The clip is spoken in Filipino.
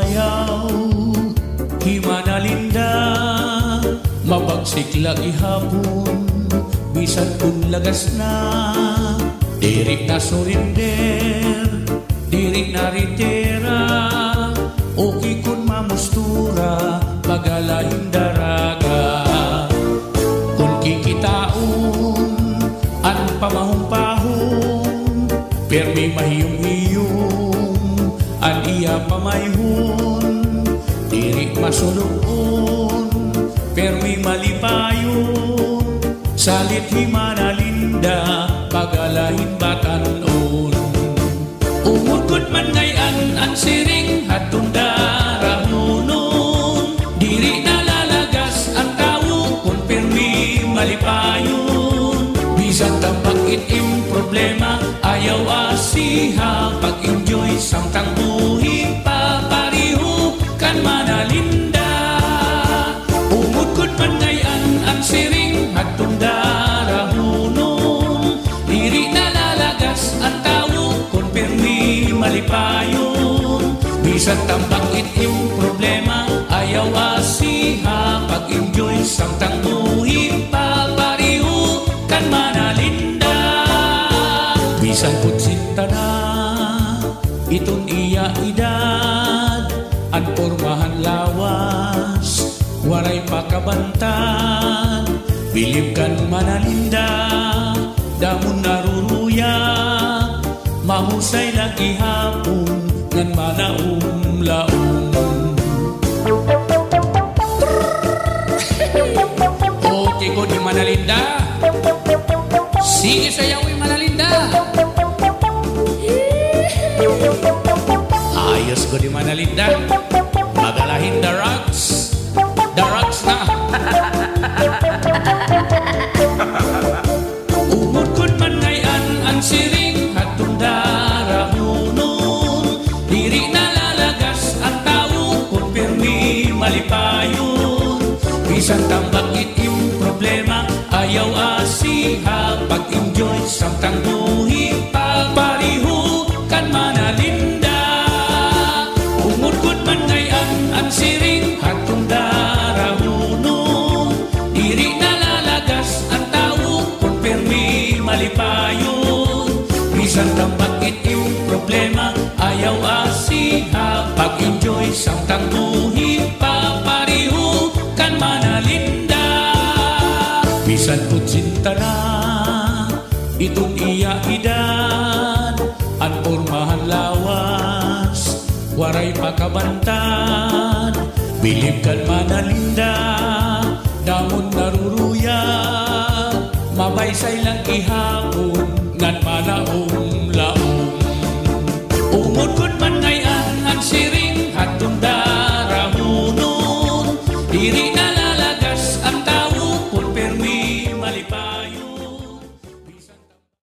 ayaw himanalinda mabagsik lagi hapon bisan kung lagas na diri na surinder diri na ritera okay kun mamustura pagalahin daraga kung kikitaon an pamahumpahon permi mahiyong-hiyong an iya pamayhon diri masulukon permi malipayon salit himanalinda pagalahin batanon umukod man ngayon ang siring hatong darahunon diri nalalagas ang tao kung permi malipayon bisan tambak itim problema ayaw asiha pag-enjoy samtang buhi papariho kan manalinda umukod man ngayon ang siring hatong darahunon diri nalalagas ang tao kung permi malipayon bisan tambak itim problema ayaw asiha pag-enjoy samtang buhi papariho kan manalinda bisan kutsinta na iton iya edad an pormahan lawas waray pakabantan bilib kan manalinda damun naruruya mahusay lagi hapon ngan manaumlaum okay ko di manalinda sige sayawi manalinda ayos ko di manalinda magalahin the rocks na umukod man ngayon ang siring hatong darahunon diri nalalagas ang tao kung permi malipayon bisan tambak itim problema ayaw asiha pag-enjoy samtang buhi papariho kan manalinda umukod man ngayon ang siring hatong darahunon diri nalalagas ang tao kung permi malipayon bisan tambak itim problema ayaw asiha pag-enjoy samtang buhi papariho kan manalinda bisan kutsinta na iton iya edad an pormahan lawas waray pakabantan bilib kan manalinda damon naruruya mabaysay lang ihapon ngan manaong